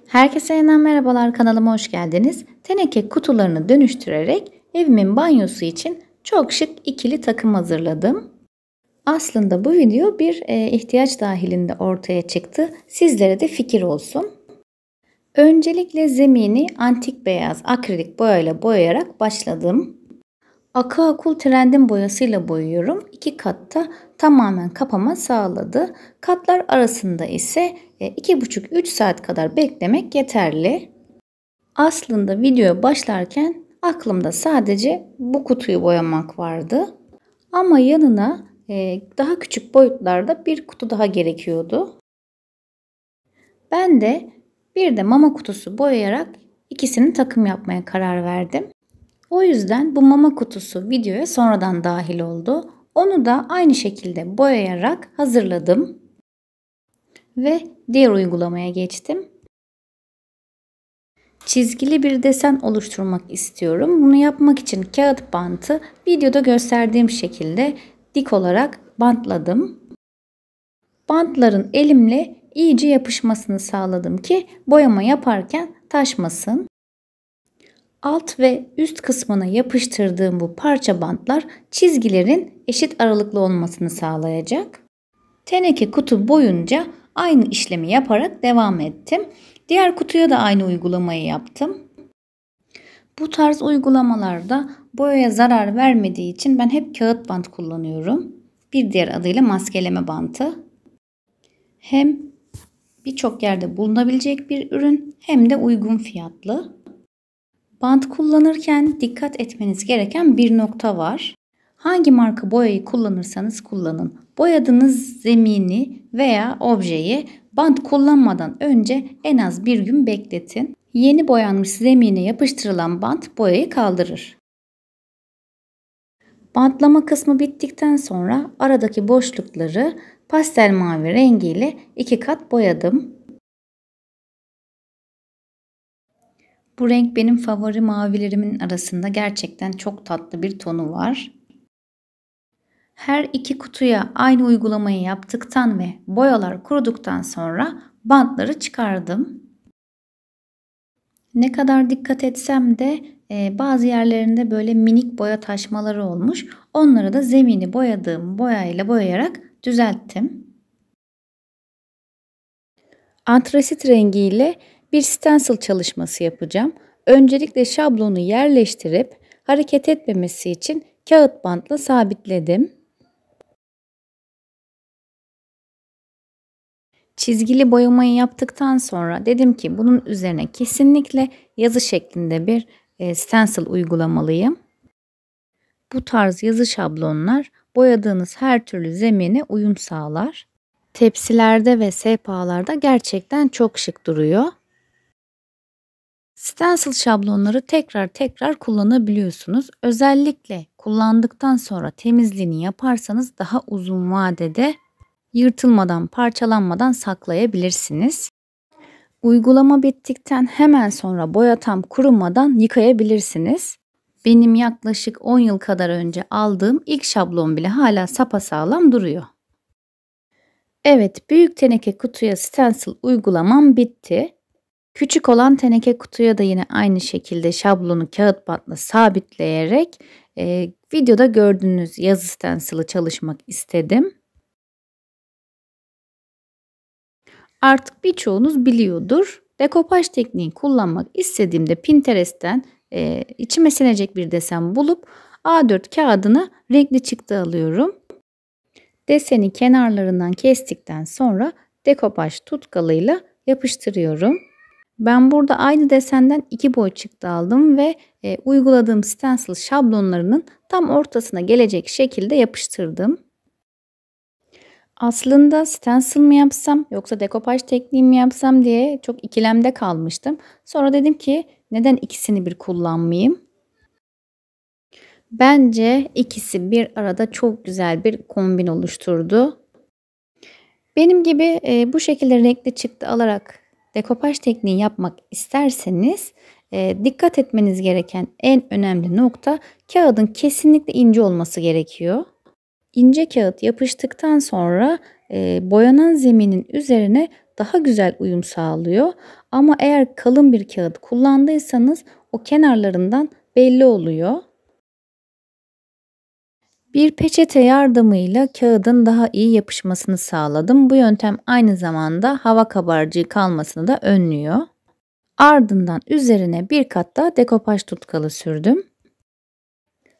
Herkese yeniden merhabalar, kanalıma hoş geldiniz. Teneke kutularını dönüştürerek evimin banyosu için çok şık ikili takım hazırladım. Aslında bu video bir ihtiyaç dahilinde ortaya çıktı. Sizlere de fikir olsun. Öncelikle zemini antik beyaz akrilik boyayla boyayarak başladım. Aqua Cool Trend'in boyasıyla boyuyorum. 2 katta tamamen kapama sağladı. Katlar arasında ise 2,5-3 saat kadar beklemek yeterli. Aslında videoya başlarken aklımda sadece bu kutuyu boyamak vardı. Ama yanına daha küçük boyutlarda bir kutu daha gerekiyordu. Ben de bir de mama kutusu boyayarak ikisini takım yapmaya karar verdim. O yüzden bu mama kutusu videoya sonradan dahil oldu. Onu da aynı şekilde boyayarak hazırladım. Ve diğer uygulamaya geçtim. Çizgili bir desen oluşturmak istiyorum. Bunu yapmak için kağıt bantı videoda gösterdiğim şekilde dik olarak bantladım. Bantların elimle iyice yapışmasını sağladım ki boyama yaparken taşmasın. Alt ve üst kısmına yapıştırdığım bu parça bantlar çizgilerin eşit aralıklı olmasını sağlayacak. Teneke kutu boyunca aynı işlemi yaparak devam ettim. Diğer kutuya da aynı uygulamayı yaptım. Bu tarz uygulamalarda boyaya zarar vermediği için ben hep kağıt bant kullanıyorum. Bir diğer adıyla maskeleme bantı. Hem birçok yerde bulunabilecek bir ürün hem de uygun fiyatlı. Bant kullanırken dikkat etmeniz gereken bir nokta var. Hangi marka boyayı kullanırsanız kullanın. Boyadığınız zemini veya objeyi bant kullanmadan önce en az bir gün bekletin. Yeni boyanmış zemine yapıştırılan bant boyayı kaldırır. Bantlama kısmı bittikten sonra aradaki boşlukları pastel mavi rengiyle 2 kat boyadım. Bu renk benim favori mavilerimin arasında, gerçekten çok tatlı bir tonu var. Her iki kutuya aynı uygulamayı yaptıktan ve boyalar kuruduktan sonra bantları çıkardım. Ne kadar dikkat etsem de bazı yerlerinde böyle minik boya taşmaları olmuş. Onları da zemini boyadığım boyayla boyayarak düzelttim. Antrasit rengiyle bir stencil çalışması yapacağım. Öncelikle şablonu yerleştirip hareket etmemesi için kağıt bantla sabitledim. Çizgili boyamayı yaptıktan sonra dedim ki bunun üzerine kesinlikle yazı şeklinde bir stencil uygulamalıyım. Bu tarz yazı şablonlar boyadığınız her türlü zemine uyum sağlar. Tepsilerde ve sehpalarda gerçekten çok şık duruyor. Stencil şablonları tekrar kullanabiliyorsunuz. Özellikle kullandıktan sonra temizliğini yaparsanız daha uzun vadede yırtılmadan, parçalanmadan saklayabilirsiniz. Uygulama bittikten hemen sonra boya tam kurumadan yıkayabilirsiniz. Benim yaklaşık 10 yıl kadar önce aldığım ilk şablon bile hala sapasağlam duruyor. Evet, büyük teneke kutuya stencil uygulamam bitti. Küçük olan teneke kutuya da yine aynı şekilde şablonu kağıt bantla sabitleyerek videoda gördüğünüz yazı stencil'ı çalışmak istedim. Artık birçoğunuz biliyordur. Dekopaj tekniği kullanmak istediğimde Pinterest'ten içime sinecek bir desen bulup A4 kağıdına renkli çıktı alıyorum. Deseni kenarlarından kestikten sonra dekopaj tutkalıyla yapıştırıyorum. Ben burada aynı desenden 2 boy çıktı aldım ve uyguladığım stencil şablonlarının tam ortasına gelecek şekilde yapıştırdım. Aslında stencil mi yapsam yoksa dekopaj tekniği mi yapsam diye çok ikilemde kalmıştım. Sonra dedim ki neden ikisini bir kullanmayayım? Bence ikisi bir arada çok güzel bir kombin oluşturdu. Benim gibi bu şekilde renkli çıktı alarak dekopaj tekniği yapmak isterseniz dikkat etmeniz gereken en önemli nokta kağıdın kesinlikle ince olması gerekiyor. İnce kağıt yapıştıktan sonra boyanan zeminin üzerine daha güzel uyum sağlıyor. Ama eğer kalın bir kağıt kullandıysanız o kenarlarından belli oluyor. Bir peçete yardımıyla kağıdın daha iyi yapışmasını sağladım. Bu yöntem aynı zamanda hava kabarcığı kalmasını da önlüyor. Ardından üzerine bir kat daha dekopaj tutkalı sürdüm.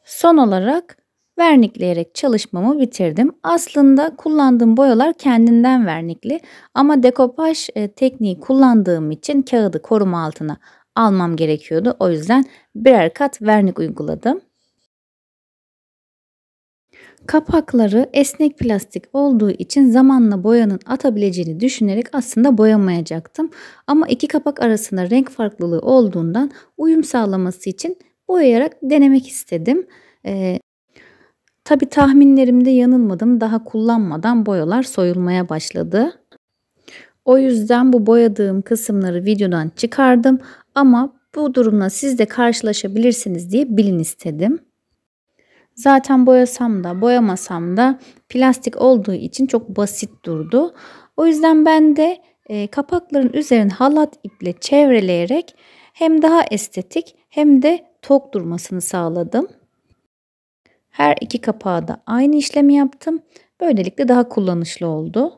Son olarak vernikleyerek çalışmamı bitirdim. Aslında kullandığım boyalar kendinden vernikli ama dekopaj tekniği kullandığım için kağıdı koruma altına almam gerekiyordu. O yüzden birer kat vernik uyguladım. Kapakları esnek plastik olduğu için zamanla boyanın atabileceğini düşünerek aslında boyamayacaktım. Ama iki kapak arasında renk farklılığı olduğundan uyum sağlaması için boyayarak denemek istedim. Tabii tahminlerimde yanılmadım. Daha kullanmadan boyalar soyulmaya başladı. O yüzden bu boyadığım kısımları videodan çıkardım. Ama bu durumla siz de karşılaşabilirsiniz diye bilin istedim. Zaten boyasam da boyamasam da plastik olduğu için çok basit durdu. O yüzden ben de kapakların üzerine halat iple çevreleyerek hem daha estetik hem de tok durmasını sağladım. Her iki kapağa da aynı işlemi yaptım. Böylelikle daha kullanışlı oldu.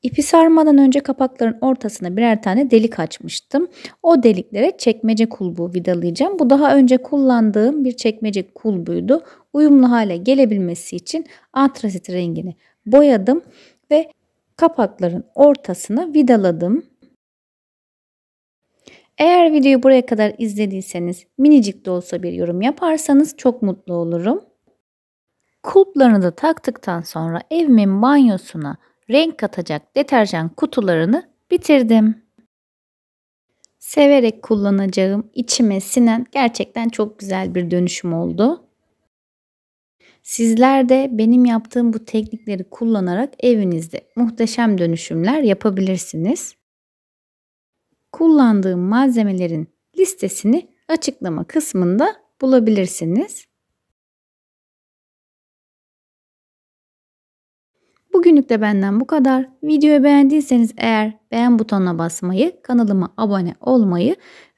İpi sarmadan önce kapakların ortasına birer tane delik açmıştım. O deliklere çekmece kulbu vidalayacağım. Bu daha önce kullandığım bir çekmece kulbuydu. Uyumlu hale gelebilmesi için antrasit rengini boyadım ve kapakların ortasına vidaladım. Eğer videoyu buraya kadar izlediyseniz minicik de olsa bir yorum yaparsanız çok mutlu olurum. Kulplarını da taktıktan sonra evimin banyosuna renk katacak deterjan kutularını bitirdim. Severek kullanacağım, içime sinen gerçekten çok güzel bir dönüşüm oldu. Sizler de benim yaptığım bu teknikleri kullanarak evinizde muhteşem dönüşümler yapabilirsiniz. Kullandığım malzemelerin listesini açıklama kısmında bulabilirsiniz. Bugünlük de benden bu kadar. Videoyu beğendiyseniz eğer beğen butonuna basmayı, kanalıma abone olmayı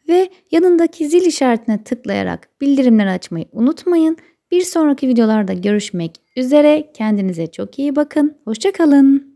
ve yanındaki zil işaretine tıklayarak bildirimleri açmayı unutmayın. Bir sonraki videolarda görüşmek üzere. Kendinize çok iyi bakın. Hoşça kalın.